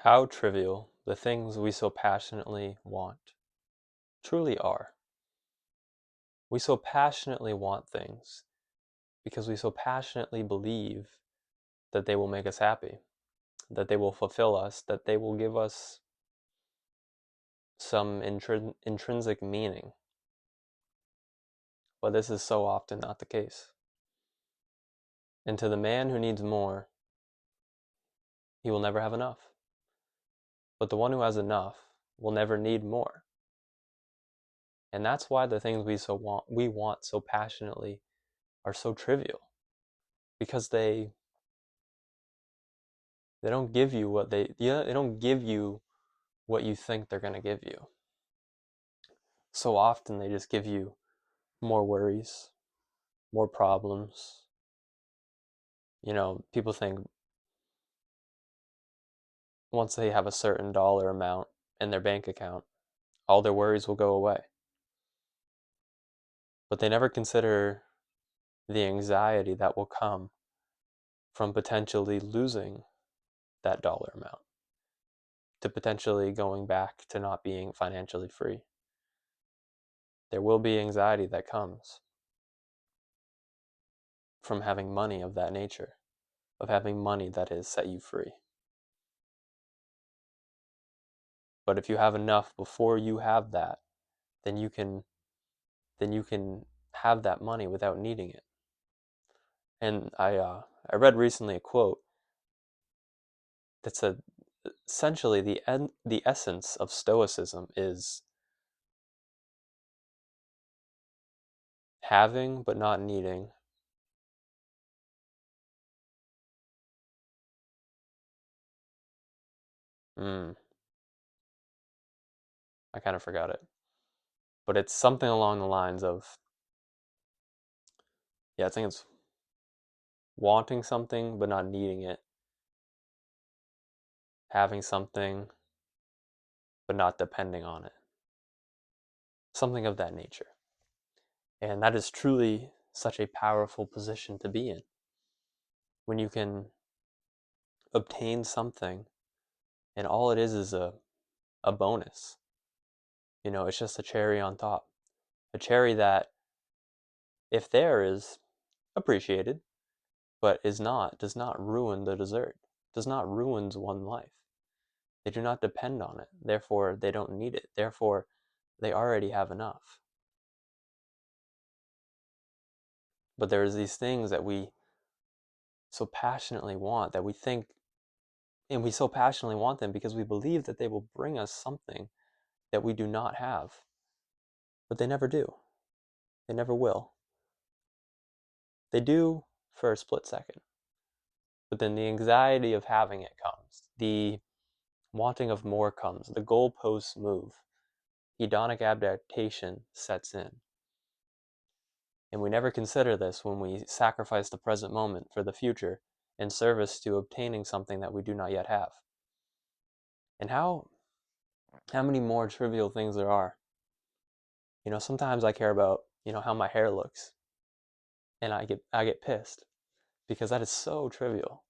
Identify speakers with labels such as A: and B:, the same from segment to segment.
A: How trivial the things we so passionately want truly are. We so passionately want things because we so passionately believe that they will make us happy, that they will fulfill us, that they will give us some intrinsic meaning. But this is so often not the case. And to the man who needs more, he will never have enough. But the one who has enough will never need more. And that's why the things we want so passionately are so trivial, because they don't give you they don't give you what you think they're going to give you. So often they just give you more worries, more problems. People think once they have a certain dollar amount in their bank account, all their worries will go away. But they never consider the anxiety that will come from potentially losing that dollar amount, to potentially going back to not being financially free. There will be anxiety that comes from having money of that nature, of having money that has set you free. But if you have enough before you have that, then you can have that money without needing it. And I read recently a quote that said essentially the essence of stoicism is having but not needing. Hmm, I kind of forgot it, but it's something along the lines of, yeah, I think it's wanting something but not needing it, having something but not depending on it, something of that nature. And that is truly such a powerful position to be in, when you can obtain something and all it is a bonus. It's just a cherry on top. A cherry that, if there, is appreciated, but does not ruin the dessert, does not ruin one's life. They do not depend on it. Therefore, they don't need it. Therefore, they already have enough. But there's these things that we so passionately want, that we think, and we so passionately want them because we believe that they will bring us something that we do not have. But they never do. They never will. They do for a split second. But then the anxiety of having it comes. The wanting of more comes. The goalposts move. Hedonic adaptation sets in. And we never consider this when we sacrifice the present moment for the future in service to obtaining something that we do not yet have. And how many more trivial things there are. Sometimes I care about, how my hair looks, and I get pissed because that is so trivial.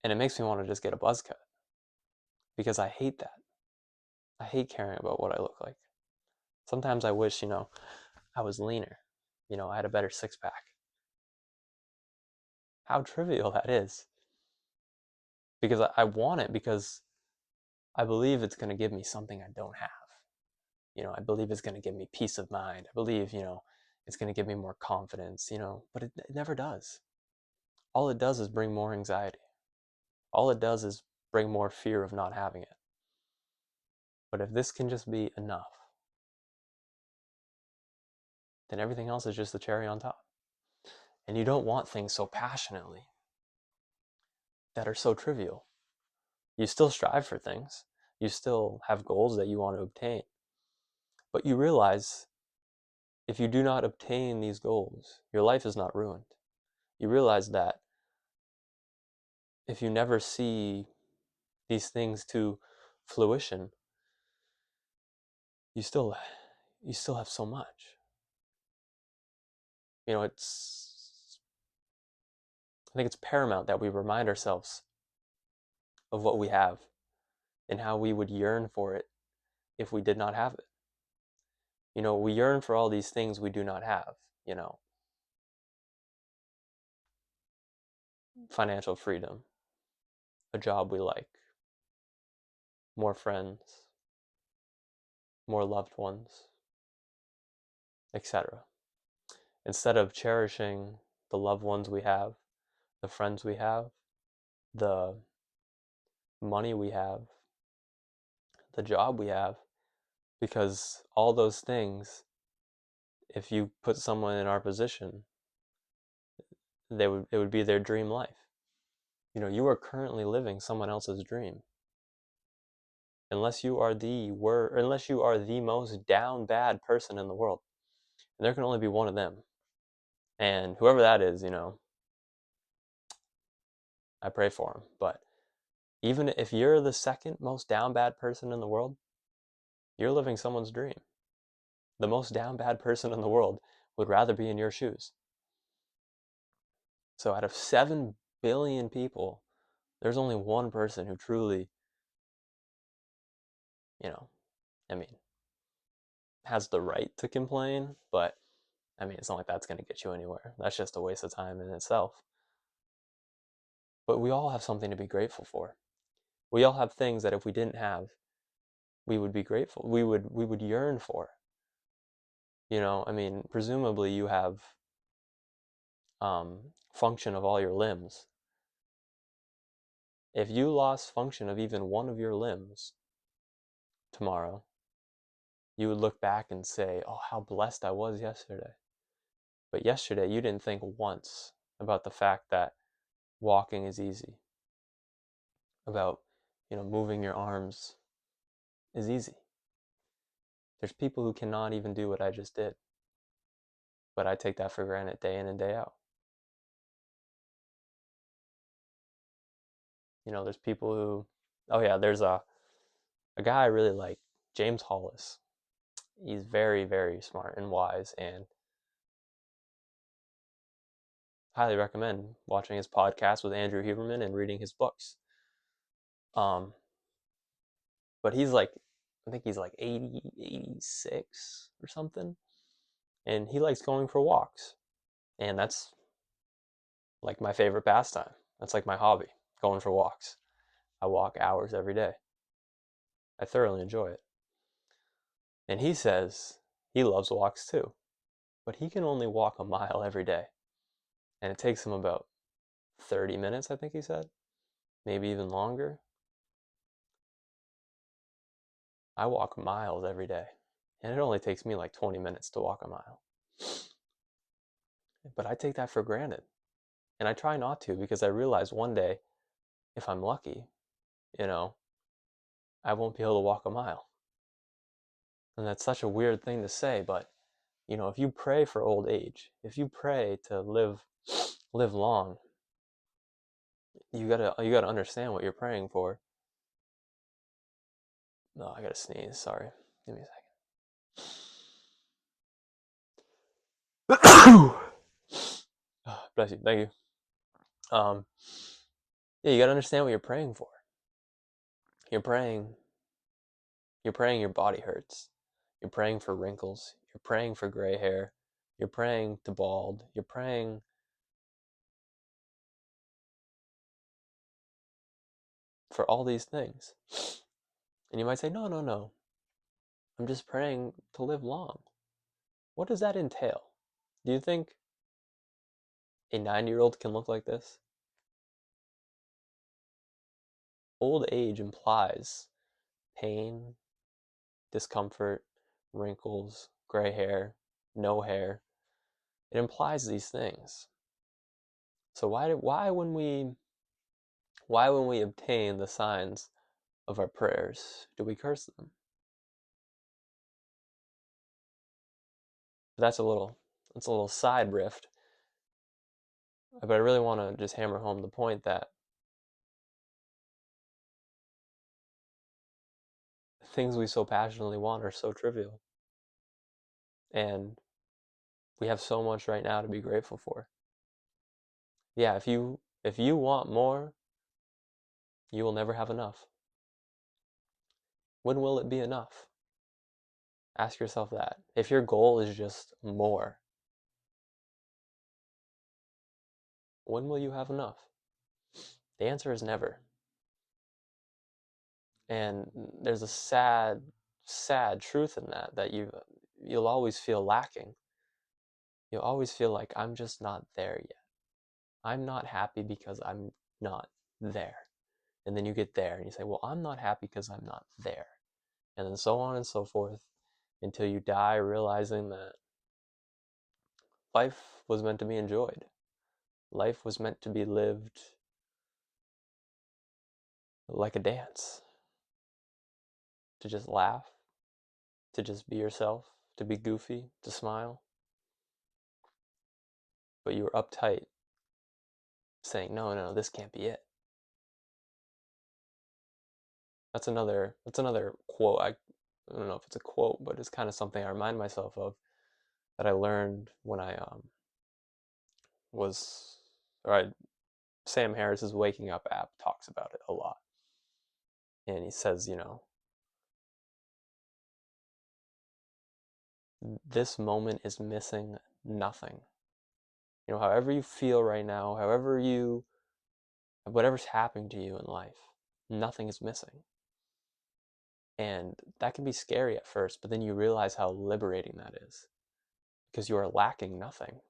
A: And it makes me want to just get a buzz cut because I hate that. I hate caring about what I look like. Sometimes I wish, I was leaner. I had a better six pack. How trivial that is. Because I want it because I believe it's going to give me something I don't have. I believe it's going to give me peace of mind. I believe, it's going to give me more confidence, but it never does. All it does is bring more anxiety. All it does is bring more fear of not having it. But if this can just be enough, then everything else is just the cherry on top. And you don't want things so passionately that are so trivial. You still strive for things. You still have goals that you want to obtain. But you realize if you do not obtain these goals, your life is not ruined. You realize that if you never see these things to fruition, you still have so much. It's I think it's paramount that we remind ourselves of what we have and how we would yearn for it if we did not have it. We yearn for all these things we do not have, financial freedom, a job we like, more friends, more loved ones, etc. Instead of cherishing the loved ones we have, the friends we have, the money we have, the job we have, because all those things, if you put someone in our position, it would be their dream life. You are currently living someone else's dream. Unless you are the most down bad person in the world, and there can only be one of them. And whoever that is, I pray for him. But even if you're the second most down bad person in the world, you're living someone's dream. The most down bad person in the world would rather be in your shoes. So out of 7 billion people, there's only one person who truly, I mean, has the right to complain, but it's not like that's going to get you anywhere. That's just a waste of time in itself. But we all have something to be grateful for. We all have things that if we didn't have, we would be grateful. We would yearn for. Presumably you have function of all your limbs. If you lost function of even one of your limbs tomorrow, you would look back and say, oh, how blessed I was yesterday. But yesterday you didn't think once about the fact that walking is easy, about moving your arms is easy. There's people who cannot even do what I just did, but I take that for granted day in and day out. There's people who, oh yeah, there's a guy I really like, James Hollis. He's very, very smart and wise, and highly recommend watching his podcast with Andrew Huberman and reading his books. But I think he's like 80, 86 or something, and he likes going for walks, and that's like my favorite pastime. That's like my hobby, going for walks. I walk hours every day. I thoroughly enjoy it. And he says he loves walks too, but he can only walk a mile every day. And it takes him about 30 minutes, I think he said, maybe even longer. I walk miles every day, and it only takes me like 20 minutes to walk a mile. But I take that for granted. And I try not to, because I realize one day, if I'm lucky, I won't be able to walk a mile. And that's such a weird thing to say, but if you pray for old age, if you pray to live long, you gotta understand what you're praying for. No, I gotta sneeze. Sorry, give me a second. Bless you. Thank you. Yeah, you gotta understand what you're praying for. You're praying your body hurts. You're praying for wrinkles. You're praying for gray hair. You're praying to bald. You're praying for all these things. And you might say, no, no, no. I'm just praying to live long. What does that entail? Do you think a 9-year-old can look like this? Old age implies pain, discomfort, wrinkles, gray hair, no hair. It implies these things. So why when we obtain the signs of our prayers do we curse them? That's a little side rift. But I really want to just hammer home the point that things we so passionately want are so trivial. And we have so much right now to be grateful for. Yeah, if you want more, you will never have enough. When will it be enough? Ask yourself that. If your goal is just more, when will you have enough? The answer is never. And there's a sad, sad truth in that, that you'll always feel lacking. You'll always feel like, I'm just not there yet. I'm not happy because I'm not there. And then you get there and you say, well, I'm not happy because I'm not there. And then so on and so forth until you die realizing that life was meant to be enjoyed. Life was meant to be lived like a dance. To just laugh, to just be yourself, to be goofy, to smile. But you were uptight, saying, no, no, this can't be it. That's another quote. I don't know if it's a quote, but it's kind of something I remind myself of that I learned when I was, or I, Sam Harris's Waking Up app talks about it a lot. And he says, this moment is missing nothing. However you feel right now, whatever's happening to you in life, nothing is missing. And that can be scary at first, but then you realize how liberating that is because you are lacking nothing.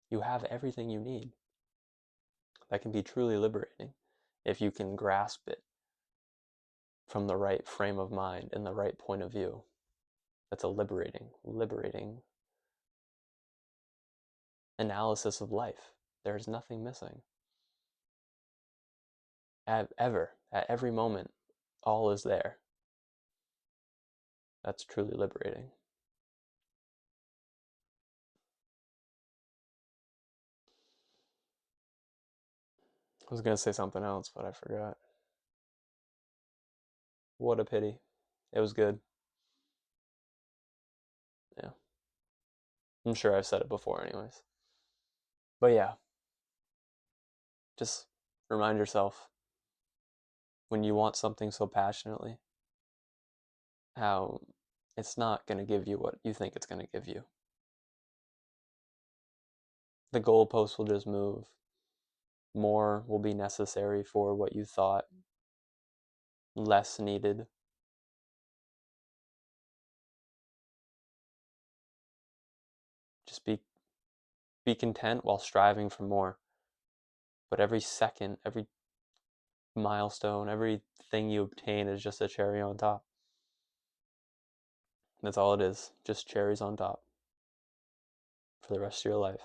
A: You have everything you need. That can be truly liberating if you can grasp it from the right frame of mind and the right point of view. That's a liberating analysis of life. There's nothing missing. Ever, at every moment, all is there. That's truly liberating. I was going to say something else, but I forgot. What a pity. It was good. Yeah. I'm sure I've said it before, anyways. But yeah, just remind yourself when you want something so passionately, how it's not going to give you what you think it's going to give you. The goalposts will just move. More will be necessary for what you thought less needed. Just be content while striving for more. But every second, every milestone, everything you obtain is just a cherry on top. That's all it is, just cherries on top for the rest of your life.